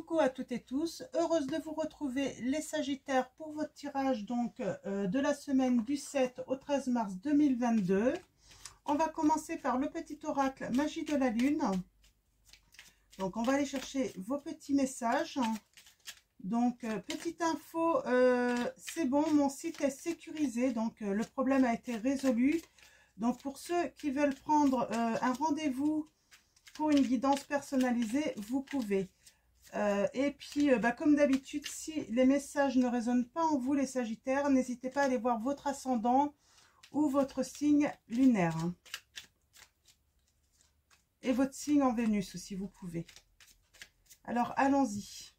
Coucou à toutes et tous, heureuse de vous retrouver les Sagittaires pour votre tirage donc de la semaine du 7 au 13 mars 2022. On va commencer par le petit oracle Magie de la Lune. Donc on va aller chercher vos petits messages. Donc petite info, c'est bon, mon site est sécurisé, donc le problème a été résolu. Donc pour ceux qui veulent prendre un rendez-vous pour une guidance personnalisée, vous pouvez. Et puis, comme d'habitude, si les messages ne résonnent pas en vous, les Sagittaires, n'hésitez pas à aller voir votre ascendant ou votre signe lunaire. Et votre signe en Vénus aussi, vous pouvez. Alors, allons-y.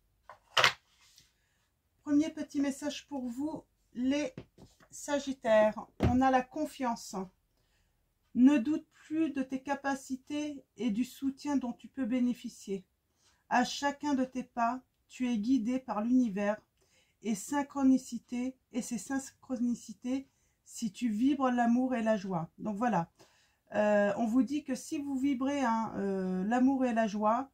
Premier petit message pour vous, les Sagittaires. On a la confiance. Ne doute plus de tes capacités et du soutien dont tu peux bénéficier. À chacun de tes pas, tu es guidé par l'univers et synchronicité, et ces synchronicités si tu vibres l'amour et la joie. Donc voilà, on vous dit que si vous vibrez l'amour et la joie,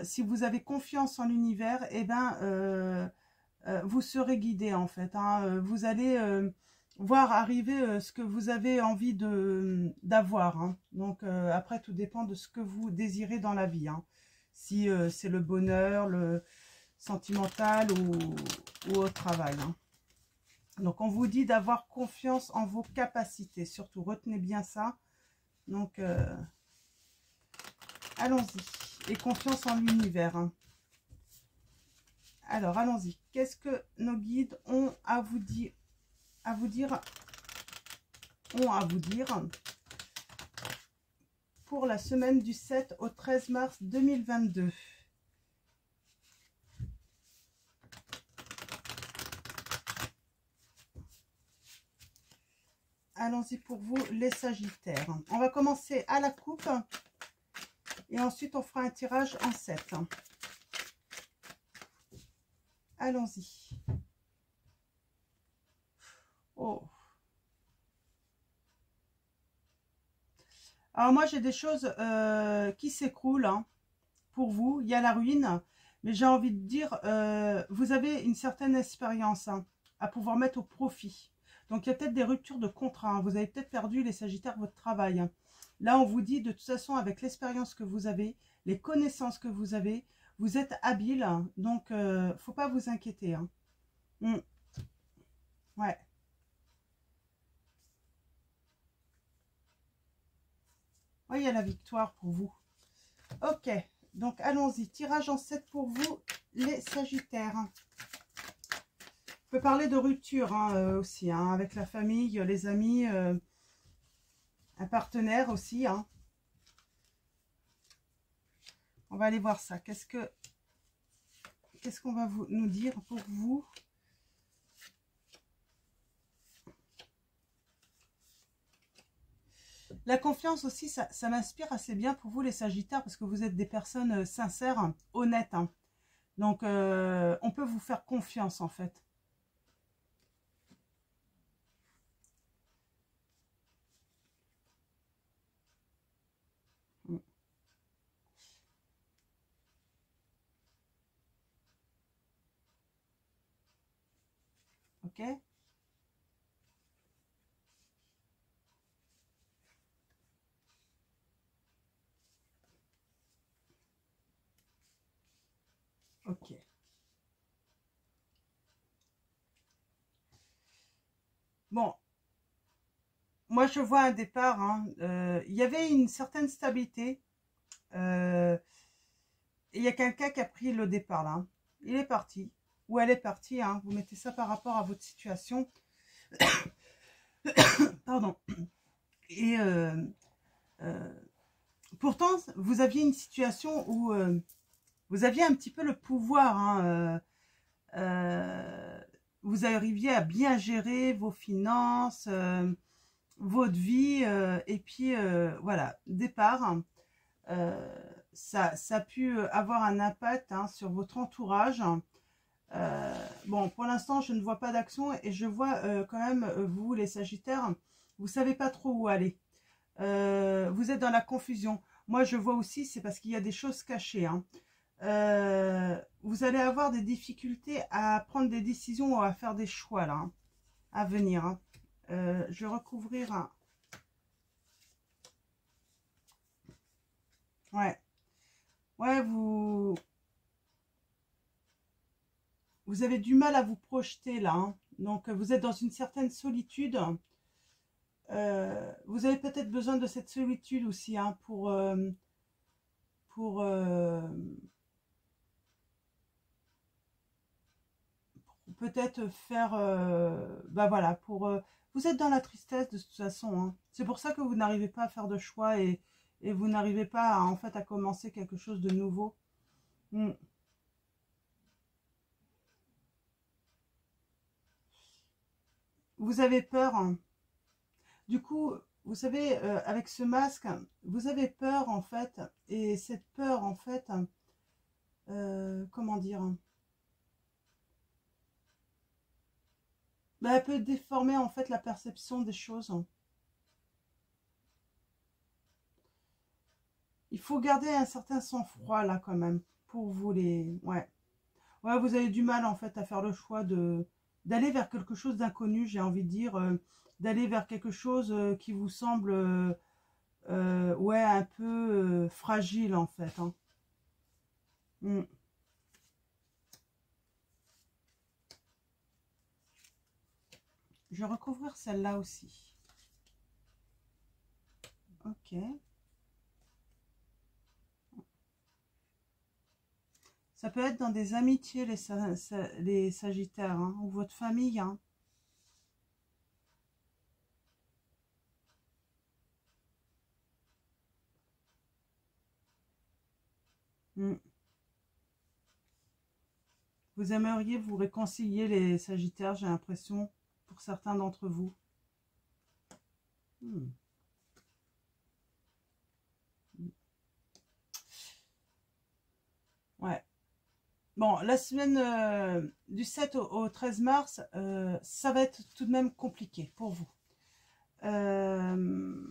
si vous avez confiance en l'univers, eh ben, vous serez guidé en fait. Vous allez voir arriver ce que vous avez envie d'avoir. Donc après, tout dépend de ce que vous désirez dans la vie. Si c'est le bonheur, le sentimental ou au travail. Donc, on vous dit d'avoir confiance en vos capacités. Surtout, retenez bien ça. Donc, allons-y. Et confiance en l'univers. Alors, allons-y. Qu'est-ce que nos guides ont à vous dire, pour la semaine du 7 au 13 mars 2022. Allons-y pour vous, les Sagittaires. On va commencer à la coupe et ensuite on fera un tirage en 7. Allons-y. Oh. Alors moi j'ai des choses qui s'écroulent pour vous. Il y a la ruine, mais j'ai envie de dire, vous avez une certaine expérience à pouvoir mettre au profit. Donc il y a peut-être des ruptures de contrat. Vous avez peut-être perdu, les Sagittaires, votre travail. Là on vous dit de toute façon, avec l'expérience que vous avez, les connaissances que vous avez, vous êtes habile. Donc faut pas vous inquiéter. Ouais. Oui, il y a la victoire pour vous. Ok, donc allons-y. Tirage en 7 pour vous, les Sagittaires. On peut parler de rupture aussi, avec la famille, les amis, un partenaire aussi. On va aller voir ça. Qu'est-ce qu'on va nous dire pour vous ? La confiance aussi, ça m'inspire assez bien pour vous, les Sagittaires, parce que vous êtes des personnes sincères, honnêtes. Donc, on peut vous faire confiance, en fait. Ok ? Ok. Bon, moi je vois un départ. Il y avait une certaine stabilité. Et il y a quelqu'un qui a pris le départ là. Il est parti. Ou elle est partie. Vous mettez ça par rapport à votre situation. Pardon. Et pourtant, vous aviez une situation où vous aviez un petit peu le pouvoir. Vous arriviez à bien gérer vos finances, votre vie, et puis voilà, départ. Ça a pu avoir un impact sur votre entourage. Bon, pour l'instant, je ne vois pas d'action et je vois quand même, vous, les Sagittaires, vous ne savez pas trop où aller. Vous êtes dans la confusion. Moi, je vois aussi, c'est parce qu'il y a des choses cachées. vous allez avoir des difficultés à prendre des décisions ou à faire des choix là, hein, à venir. Hein. Je vais recouvrir un... Ouais. Ouais, vous avez du mal à vous projeter là. Hein. Donc, vous êtes dans une certaine solitude. Vous avez peut-être besoin de cette solitude aussi hein, pour peut-être faire... bah voilà, vous êtes dans la tristesse de toute façon. Hein. C'est pour ça que vous n'arrivez pas à faire de choix et vous n'arrivez pas en fait à commencer quelque chose de nouveau. Mm. Vous avez peur. Hein. Du coup, vous savez, avec ce masque, vous avez peur en fait. Et cette peur en fait, comment dire, bah, elle peut déformer en fait la perception des choses. Il faut garder un certain sang-froid là quand même pour vous les... Ouais. Ouais, vous avez du mal en fait à faire le choix de d'aller vers quelque chose d'inconnu, j'ai envie de dire, d'aller vers quelque chose qui vous semble ouais, un peu fragile en fait. Hein. Mm. Je vais recouvrir celle-là aussi. Ok. Ça peut être dans des amitiés, les Sagittaires, hein, ou votre famille. Hein. Mm. Vous aimeriez vous réconcilier, les Sagittaires, j'ai l'impression, pour certains d'entre vous. Mm. Ouais. Bon, la semaine du 7 au 13 mars, ça va être tout de même compliqué pour vous. Euh,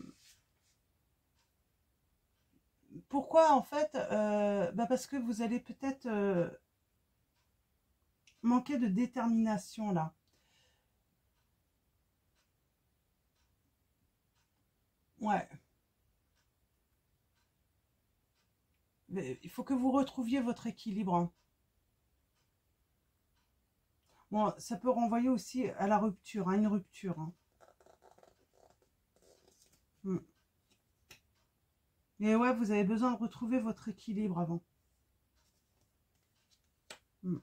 Pourquoi en fait bah parce que vous allez peut-être manquer de détermination là. Ouais. Mais il faut que vous retrouviez votre équilibre. Hein. Bon, ça peut renvoyer aussi à la rupture, à une rupture. Hein. Mm. Et ouais, vous avez besoin de retrouver votre équilibre avant. Mm.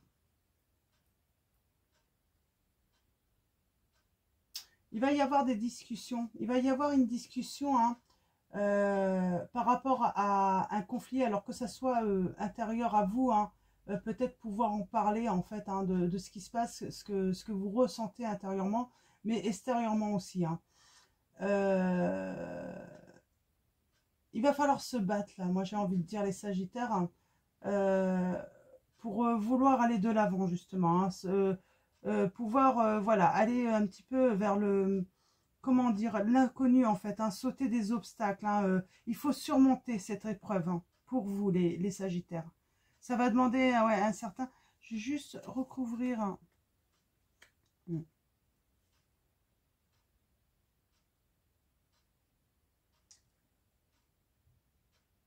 Il va y avoir des discussions. Il va y avoir une discussion hein, par rapport à un conflit, alors que ça soit intérieur à vous, hein, peut-être pouvoir en parler en fait hein, de ce qui se passe, ce que vous ressentez intérieurement, mais extérieurement aussi. Hein. Euh, il va falloir se battre là, moi j'ai envie de dire les Sagittaires, hein, euh, pour vouloir aller de l'avant justement, hein, pouvoir voilà aller un petit peu vers le comment dire, l'inconnu en fait, hein, sauter des obstacles. Hein, il faut surmonter cette épreuve hein, pour vous les Sagittaires. Ça va demander ouais, un certain... Je vais juste recouvrir... Hein.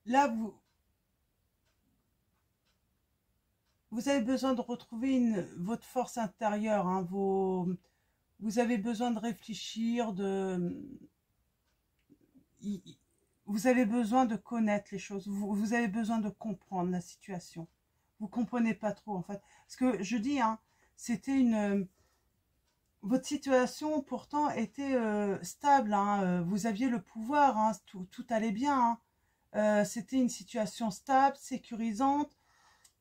Là, vous avez besoin de retrouver votre force intérieure. Hein, vous avez besoin de réfléchir, vous avez besoin de connaître les choses. Vous avez besoin de comprendre la situation. Vous comprenez pas trop en fait. Parce que je dis, hein, c'était une... Votre situation pourtant était stable, hein, vous aviez le pouvoir, hein, tout allait bien. Hein. C'était une situation stable, sécurisante,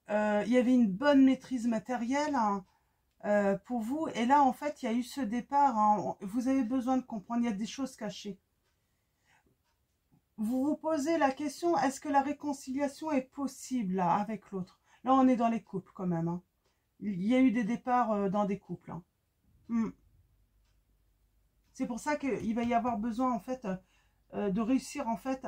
il y avait une bonne maîtrise matérielle hein, pour vous. Et là, en fait, il y a eu ce départ. Hein, vous avez besoin de comprendre, il y a des choses cachées. Vous vous posez la question, est-ce que la réconciliation est possible là, avec l'autre? Là, on est dans les couples quand même. Hein. Il y a eu des départs dans des couples. Hein. Hmm. C'est pour ça qu'il va y avoir besoin en fait de réussir en fait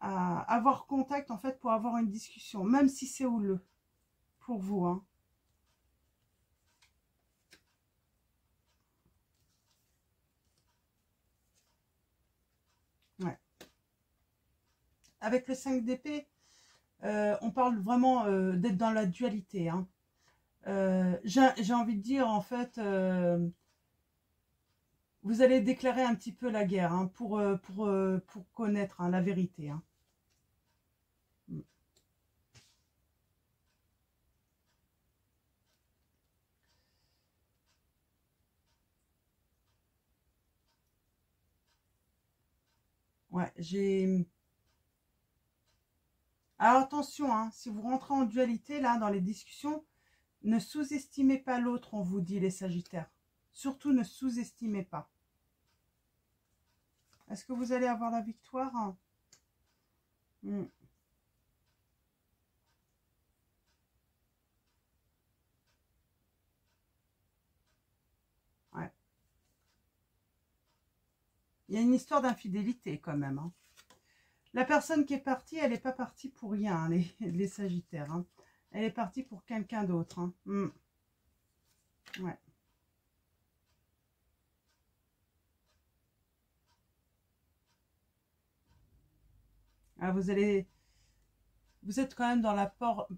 avoir contact, en fait, pour avoir une discussion, même si c'est houleux pour vous, hein. Ouais. Avec le 5 d'épée, on parle vraiment d'être dans la dualité, hein. J'ai envie de dire, en fait, vous allez déclarer un petit peu la guerre, hein, pour connaître, hein, la vérité, hein. Ouais, j'ai... Alors attention, hein, si vous rentrez en dualité, là, dans les discussions, ne sous-estimez pas l'autre, on vous dit, les Sagittaires. Surtout, ne sous-estimez pas. Est-ce que vous allez avoir la victoire, hein? Ouais. Il y a une histoire d'infidélité, quand même, hein. La personne qui est partie, elle n'est pas partie pour rien, hein, les Sagittaires, hein. Elle est partie pour quelqu'un d'autre, hein. Ouais. Ah, vous êtes quand même dans la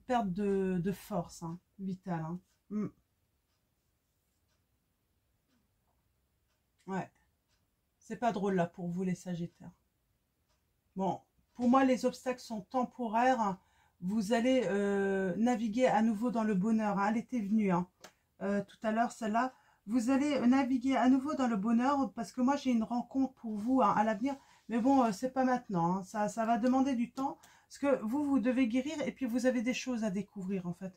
perte de force, hein, vitale, hein. Ouais. C'est pas drôle, là, pour vous, les Sagittaires. Bon, pour moi, les obstacles sont temporaires. Vous allez naviguer à nouveau dans le bonheur, hein. Elle était venue, hein, tout à l'heure, celle-là. Vous allez naviguer à nouveau dans le bonheur parce que moi, j'ai une rencontre pour vous, hein, à l'avenir. Mais bon, c'est pas maintenant, hein. Ça va demander du temps parce que vous devez guérir et puis vous avez des choses à découvrir, en fait,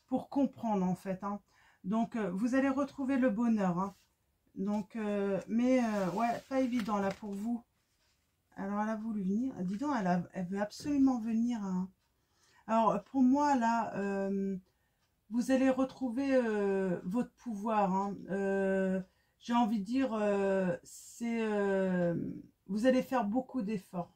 pour comprendre, en fait, hein. Donc, vous allez retrouver le bonheur, hein. Donc, ouais, pas évident, là, pour vous. Alors, elle a voulu venir. Dis donc, elle veut absolument venir, hein. Alors, pour moi, là, vous allez retrouver votre pouvoir, hein. J'ai envie de dire, vous allez faire beaucoup d'efforts,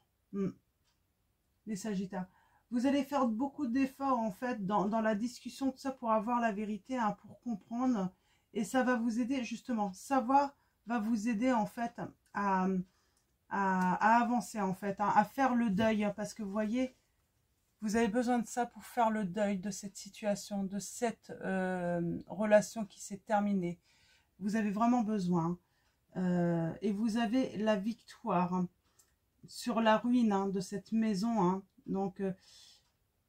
les Sagittaires. Vous allez faire beaucoup d'efforts, en fait, dans la discussion, tout ça, pour avoir la vérité, hein, pour comprendre. Et ça va vous aider, justement. Savoir va vous aider, en fait, à avancer, en fait, hein, à faire le deuil, hein, parce que vous voyez, vous avez besoin de ça pour faire le deuil de cette situation, de cette relation qui s'est terminée. Vous avez vraiment besoin, et vous avez la victoire, hein, sur la ruine, hein, de cette maison, hein. Donc,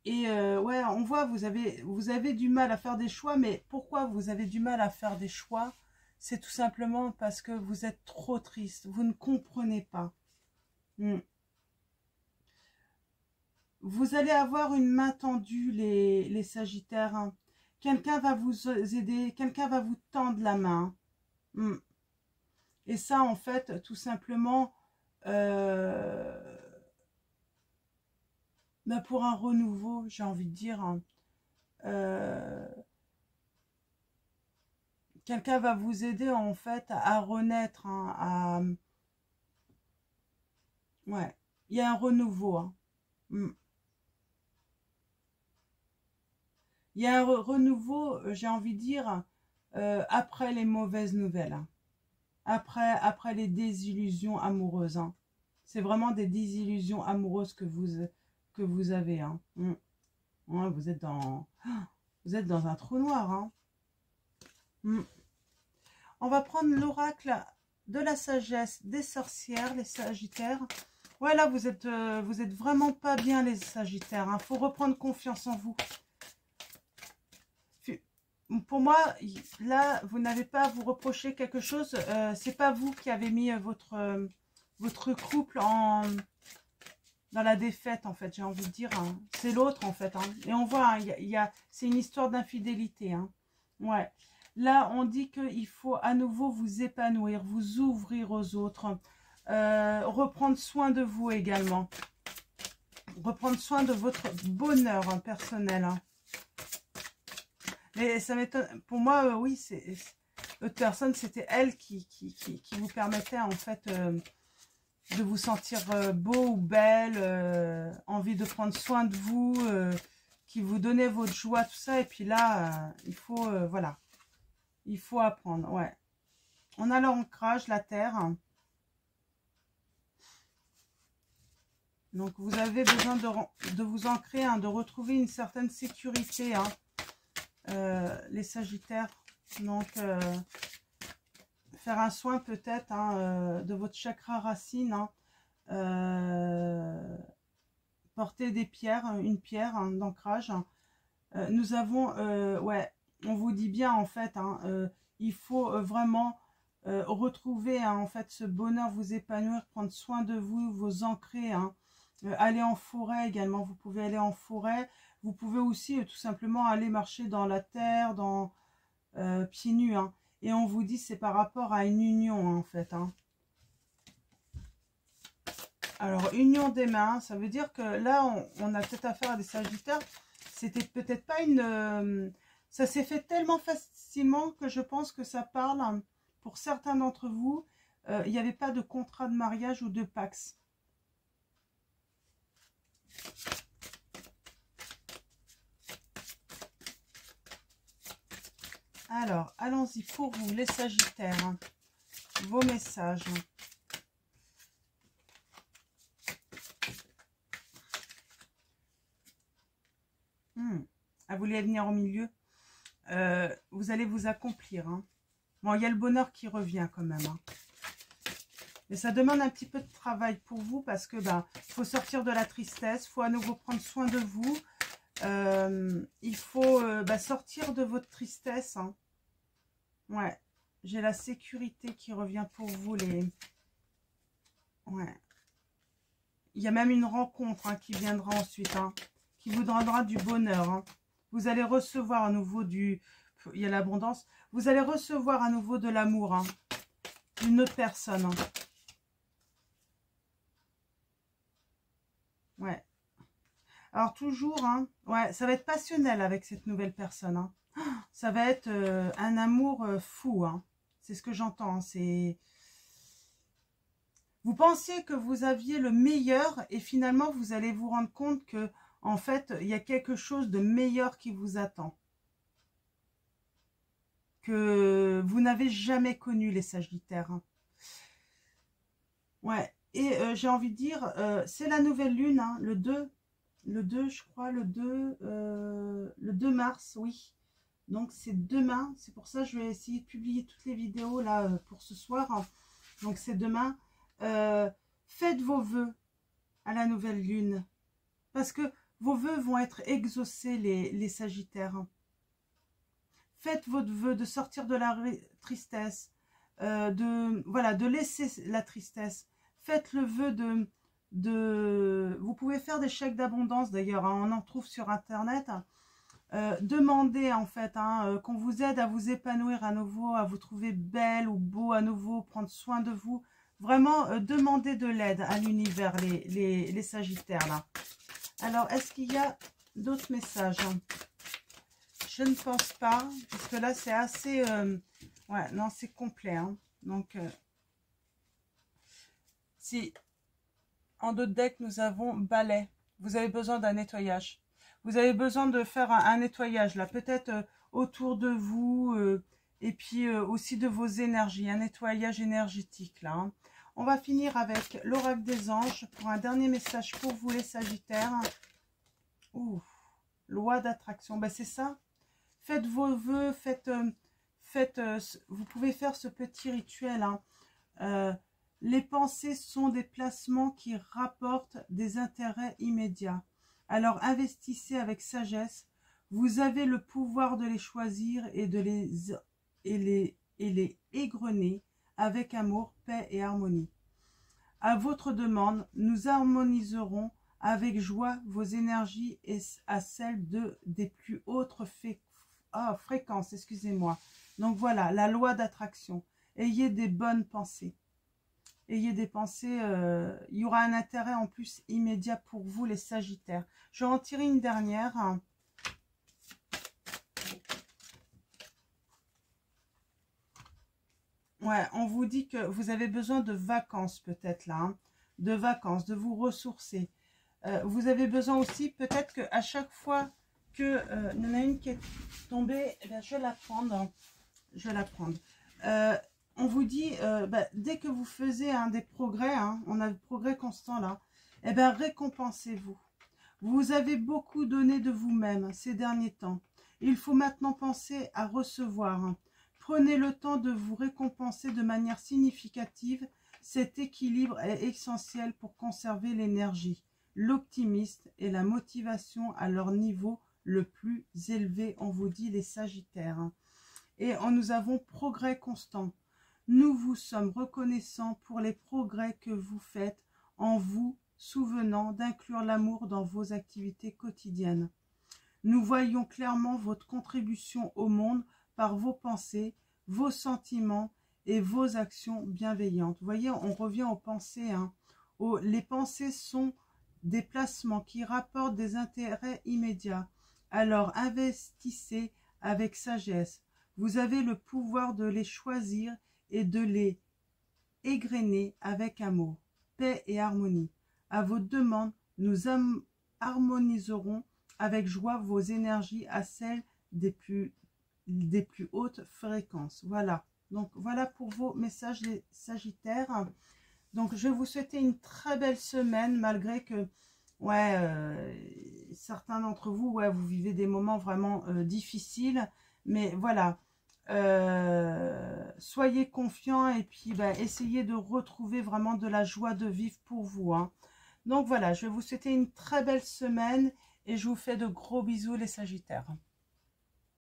ouais, on voit, vous avez du mal à faire des choix, mais pourquoi vous avez du mal à faire des choix? C'est tout simplement parce que vous êtes trop triste, vous ne comprenez pas. Vous allez avoir une main tendue, les Sagittaires, hein. Quelqu'un va vous aider, quelqu'un va vous tendre la main. Et ça, en fait, tout simplement, pour un renouveau, j'ai envie de dire, hein, quelqu'un va vous aider, en fait, à renaître, hein, ouais, il y a un renouveau, hein. Il y a un renouveau, j'ai envie de dire, après les mauvaises nouvelles, hein. Après les désillusions amoureuses, hein. C'est vraiment des désillusions amoureuses que vous avez, hein. Ouais, vous êtes dans un trou noir, hein. On va prendre l'oracle de la sagesse des sorcières, les Sagittaires. Ouais, là, vous êtes vraiment pas bien, les Sagittaires, hein. Faut reprendre confiance en vous. Pour moi, là, vous n'avez pas à vous reprocher quelque chose. C'est pas vous qui avez mis votre couple dans la défaite, en fait, j'ai envie de dire, hein. C'est l'autre, en fait, hein. Et on voit, hein, c'est une histoire d'infidélité, hein. Ouais. Là, on dit qu'il faut à nouveau vous épanouir, vous ouvrir aux autres, reprendre soin de vous également. Reprendre soin de votre bonheur, hein, personnel, hein. Et ça m'étonne. Pour moi, oui, l'autre personne, c'était elle qui vous permettait, en fait, de vous sentir beau ou belle, envie de prendre soin de vous, qui vous donnait votre joie, tout ça. Et puis là, il faut, voilà, il faut apprendre, ouais. On a l'ancrage, la terre. Donc, vous avez besoin de vous ancrer, hein, de retrouver une certaine sécurité, hein, les Sagittaires. Donc, faire un soin peut-être, hein, de votre chakra racine, hein, porter des pierres, une pierre, hein, d'ancrage. Nous avons, ouais, on vous dit bien en fait, hein, il faut vraiment retrouver, hein, en fait, ce bonheur, vous épanouir, prendre soin de vous, vous ancrer, hein. Aller en forêt également, vous pouvez aller en forêt. Vous pouvez aussi tout simplement aller marcher dans la terre, dans pieds nus, hein. Et on vous dit c'est par rapport à une union, hein, en fait, hein. Alors, union des mains, ça veut dire que là, on a peut-être affaire à des Sagittaires. C'était peut-être pas une... ça s'est fait tellement facilement que je pense que ça parle, hein, pour certains d'entre vous, il n'y avait pas de contrat de mariage ou de Pax. Alors, allons-y pour vous, les Sagittaires, hein, vos messages. Ah, vous voulez venir au milieu, vous allez vous accomplir, hein. Bon, il y a le bonheur qui revient quand même, hein. Mais ça demande un petit peu de travail pour vous parce que faut sortir de la tristesse, il faut à nouveau prendre soin de vous. Il faut sortir de votre tristesse, hein. Ouais, j'ai la sécurité qui revient pour vous, les... Ouais. Il y a même une rencontre, hein, qui viendra ensuite, hein, qui vous donnera du bonheur, hein. Vous allez recevoir à nouveau du... Il y a l'abondance. Vous allez recevoir à nouveau de l'amour, hein, d'une autre personne, hein. Ouais. Alors toujours, hein, ouais, ça va être passionnel avec cette nouvelle personne, hein. Ça va être un amour fou, hein. C'est ce que j'entends, hein. C'est... Vous pensiez que vous aviez le meilleur et finalement vous allez vous rendre compte que en fait il y a quelque chose de meilleur qui vous attend, que vous n'avez jamais connu, les Sagittaires, hein. Ouais, et j'ai envie de dire, c'est la nouvelle lune, hein, le 2, je crois, le 2 mars, oui. Donc c'est demain, c'est pour ça que je vais essayer de publier toutes les vidéos là pour ce soir, hein. Donc c'est demain. Faites vos vœux à la nouvelle lune, parce que vos vœux vont être exaucés, les Sagittaires, hein. Faites votre vœu de sortir de la tristesse, de laisser la tristesse. Faites le vœu vous pouvez faire des chèques d'abondance d'ailleurs, hein, on en trouve sur internet. Demandez en fait, hein, qu'on vous aide à vous épanouir à nouveau, à vous trouver belle ou beau à nouveau, prendre soin de vous. Vraiment, demandez de l'aide à l'univers, les Sagittaires là. Alors, est-ce qu'il y a d'autres messages? Je ne pense pas, parce que là c'est assez... ouais, non, c'est complet, hein. Donc, si en d'autres decks nous avons balai, vous avez besoin d'un nettoyage. Vous avez besoin de faire un nettoyage là, peut-être autour de vous, et puis aussi de vos énergies, un nettoyage énergétique là, hein. On va finir avec l'oracle des anges pour un dernier message pour vous, les Sagittaires. Ouh, loi d'attraction, ben c'est ça. Faites vos vœux, vous pouvez faire ce petit rituel, hein. Les pensées sont des placements qui rapportent des intérêts immédiats. Alors investissez avec sagesse. Vous avez le pouvoir de les choisir et de les égrener avec amour, paix et harmonie. À votre demande, nous harmoniserons avec joie vos énergies et à celles des plus hautes fréquences. Excusez-moi. Donc voilà, la loi d'attraction. Ayez des bonnes pensées. Ayez des pensées, il y aura un intérêt en plus immédiat pour vous, les Sagittaires. Je vais en tirer une dernière. Ouais, on vous dit que vous avez besoin de vacances peut-être là, hein. de vacances, de vous ressourcer. Vous avez besoin aussi, peut-être qu'à chaque fois que il y en a une qui est tombée, eh bien, je vais la prendre. Je vais la prendre. On vous dit, dès que vous faisiez des progrès, on a le progrès constant là, eh bien, récompensez-vous. Vous avez beaucoup donné de vous-même ces derniers temps. Il faut maintenant penser à recevoir. Prenez le temps de vous récompenser de manière significative. Cet équilibre est essentiel pour conserver l'énergie, l'optimisme et la motivation à leur niveau le plus élevé. On vous dit les Sagittaires. Et nous avons progrès constant. Nous vous sommes reconnaissants pour les progrès que vous faites en vous souvenant d'inclure l'amour dans vos activités quotidiennes. Nous voyons clairement votre contribution au monde par vos pensées, vos sentiments et vos actions bienveillantes. Vous voyez, on revient aux pensées. Les pensées sont des placements qui rapportent des intérêts immédiats. Alors investissez avec sagesse. Vous avez le pouvoir de les choisir et de les égrener avec amour, paix et harmonie. À vos demandes, nous harmoniserons avec joie vos énergies à celles des plus hautes fréquences. Voilà. Donc, voilà pour vos messages les Sagittaires. Donc, je vais vous souhaiter une très belle semaine, malgré que, certains d'entre vous, vous vivez des moments vraiment difficiles. Mais voilà, soyez confiants et puis essayez de retrouver vraiment de la joie de vivre pour vous. Donc voilà, je vais vous souhaiter une très belle semaine et je vous fais de gros bisous les Sagittaires.